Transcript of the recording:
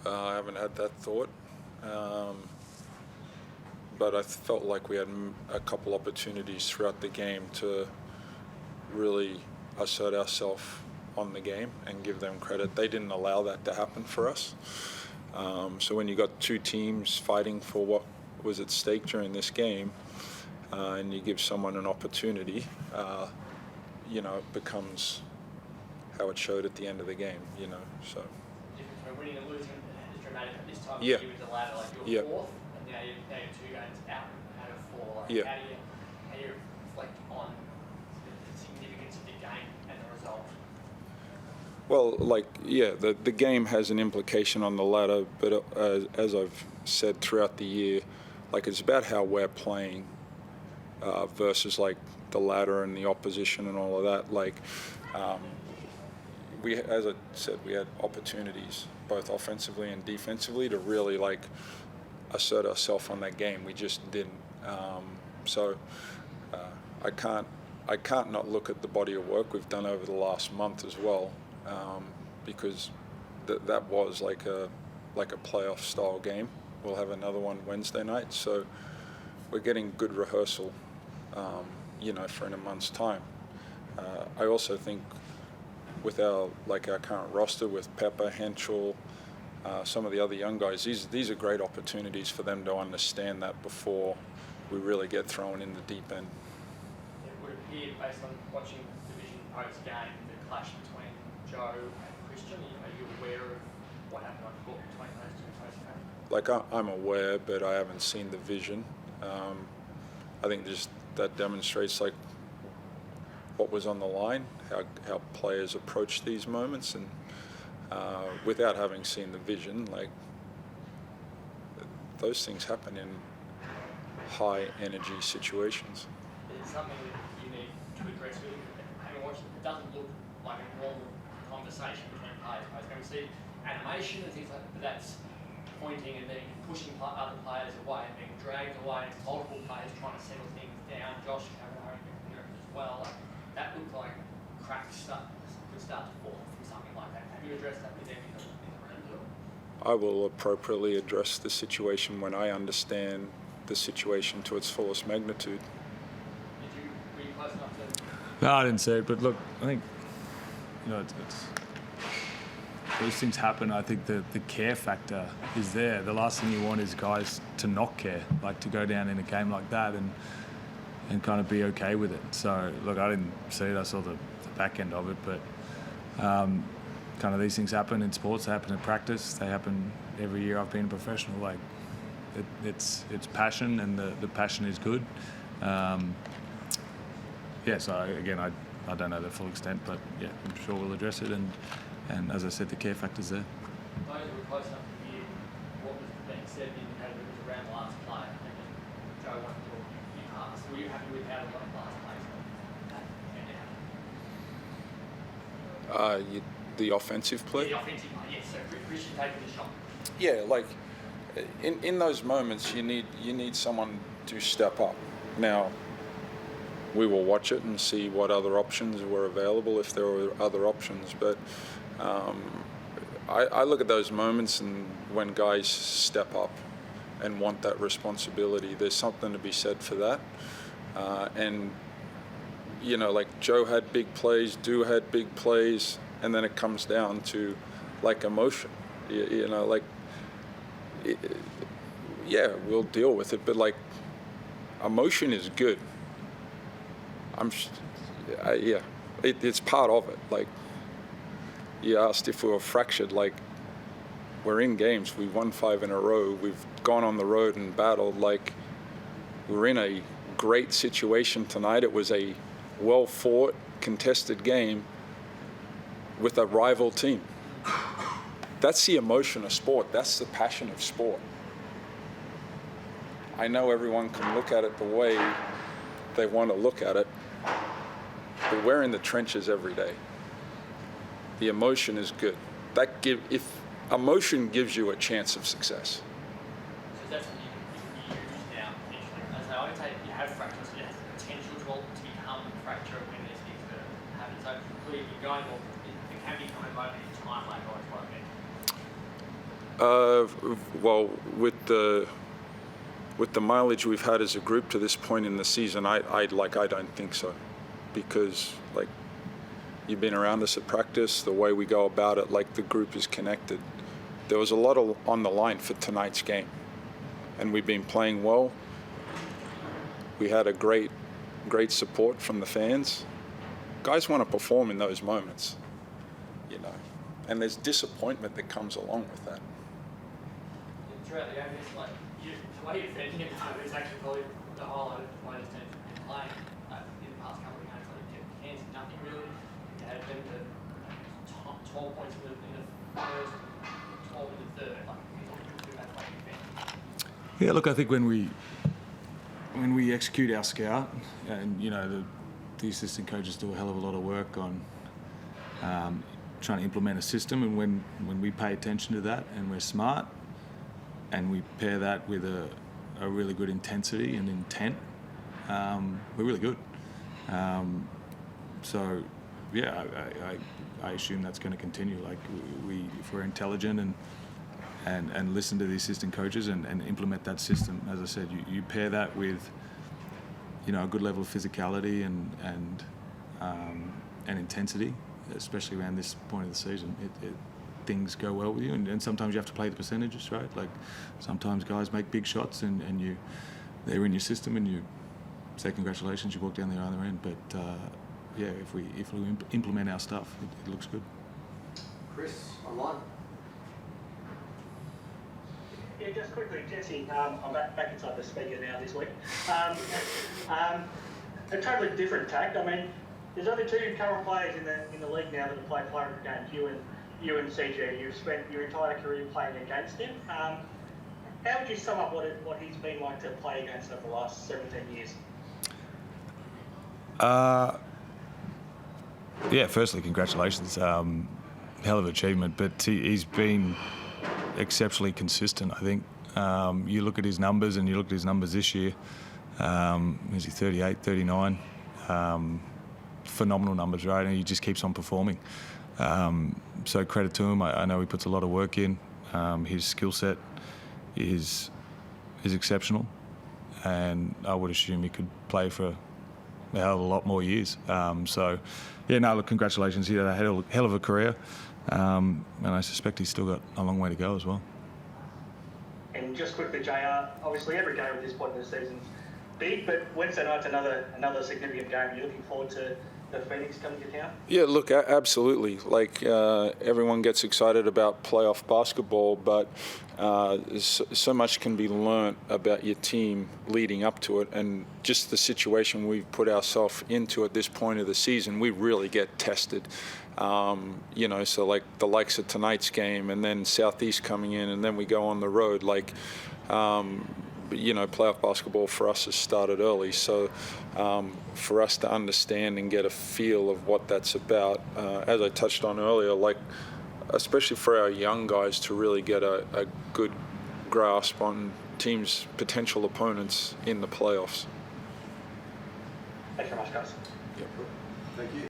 I haven't had that thought. But I felt like we had a couple opportunities throughout the game to really assert ourselves on the game and give them credit. They didn't allow that to happen for us. So when you got two teams fighting for what was at stake during this game, and you give someone an opportunity, it becomes how it showed at the end of the game, so. The difference between winning and losing is dramatic at this time of Yeah. year with the ladder, like you're fourth, and now you're 2 games out of 4. Like Yeah. how do you reflect on the significance of the game and the result? Well, the game has an implication on the ladder, but as I've said throughout the year, it's about how we're playing versus the ladder and the opposition and all of that. As I said, we had opportunities both offensively and defensively to really assert ourselves on that game. We just didn't. I can't not look at the body of work we've done over the last month as well, because that was like a playoff style game. We'll have another one Wednesday night, so we're getting good rehearsal, for in a month's time. I also think with our current roster with Pepper, Henschel, some of the other young guys, these are great opportunities for them to understand that before we really get thrown in the deep end. It would appear, based on watching Division post game, the clash between Joe and Christian. Are you aware of what happened on the court between those two post game? I'm aware, but I haven't seen the vision. I think just that demonstrates what was on the line, how players approach these moments, and without having seen the vision, those things happen in high energy situations. It's something that you need to address with having watched it. It doesn't look like a normal conversation between players. When we see animation and things like that, but that's pointing and then pushing other players away and being dragged away, multiple players trying to settle things down. Josh Cameron as well. That looked like cracks could start to form from something like that. Have you addressed that with them in the room? I will appropriately address the situation when I understand the situation to its fullest magnitude. Were you close enough to? No, I didn't see it, but look, I think it's those things happen. I think the care factor is there. The last thing you want is guys to not care, to go down in a game like that and kind of be okay with it. So, look, I didn't see it. I saw the back end of it, but kind of these things happen in sports. They happen in practice. They happen every year I've been a professional. It's passion, and the passion is good. So again, I don't know the full extent, but yeah, I'm sure we'll address it. And as I said, the care factor's there. Those who were close enough to hear what was being said indicated it was around the last play. And then Joe wanted to talk you passed. Were you happy with how the last play turned out? The offensive play? Yeah, the offensive play, yes. So Christian taking the shot. Yeah, in those moments, you need someone to step up. Now, we will watch it and see what other options were available, if there were other options. But I look at those moments, and when guys step up and want that responsibility, there's something to be said for that. And Joe had big plays, Du had big plays, and then it comes down to emotion. We'll deal with it, but emotion is good. It's part of it. You asked if we were fractured. We're in games. We've won 5 in a row. We've gone on the road and battled. We're in a great situation tonight. It was a well-fought, contested game with a rival team. That's the emotion of sport. That's the passion of sport. I know everyone can look at it the way they want to look at it, but we're in the trenches every day. The emotion is good. If emotion gives you a chance of success. So that's what you can use now, potentially. I would say you have fractures, so it has the potential to become a fracture when there's things that happen. So clearly, if you're going, it can become a moment in time, like always like Well, with the mileage we've had as a group to this point in the season, I don't think so, because like you've been around us at practice, the way we go about it, like the group is connected. There was a lot on the line for tonight's game, and we've been playing well. We had a great support from the fans. Guys want to perform in those moments, you know, and there's disappointment that comes along with that. Throughout the game, it's like the way you're defending it is actually probably the highlight of the way you're playing in the past couple of games. Like you kept your hands to nothing really. You had them to 12 points in the first, 12 in the third. Like you don't do that way you defend. Yeah, look, I think when we execute our scout, and you know the assistant coaches do a hell of a lot of work on trying to implement a system, and when we pay attention to that and we're smart, and we pair that with a really good intensity and intent, we're really good. So yeah, I assume that's going to continue. Like if we're intelligent and listen to the assistant coaches and implement that system, as I said, you pair that with, you know, a good level of physicality and intensity, especially around this point of the season. Things go well with you, and sometimes you have to play the percentages, right? Like sometimes guys make big shots and they're in your system and you say congratulations, you walk down the other end. But yeah, if we implement our stuff, it looks good. Chris, online. Yeah, just quickly, Jesse, I'm back inside the speaker now this week. A totally different tack. I mean, there's only two current players in the league now that have played 500 games, you and CG. You've spent your entire career playing against him. How would you sum up what he's been like to play against over the last 17 years? Yeah, firstly, congratulations. Hell of an achievement, but he's been exceptionally consistent, I think. You look at his numbers, and you look at his numbers this year. Is he 38, 39? Phenomenal numbers, right? And he just keeps on performing. So credit to him. I know he puts a lot of work in. His skill set is exceptional, and I would assume he could play for a hell of a lot more years. So, yeah, no, look, congratulations. He had a hell of a career, and I suspect he's still got a long way to go as well. And just quickly, JR, obviously every game at this point in the season's big, but Wednesday night's another significant game. You're looking forward to the Phoenix coming to town? Yeah, look, absolutely. Like everyone gets excited about playoff basketball, but so much can be learnt about your team leading up to it, and just the situation we've put ourselves into at this point of the season, we really get tested. You know, so like the likes of tonight's game, and then Southeast coming in, and then we go on the road. Like, you know, playoff basketball for us has started early, so for us to understand and get a feel of what that's about, as I touched on earlier, like especially for our young guys to really get a good grasp on teams' potential opponents in the playoffs. Thanks very much, guys. Yep. Thank you.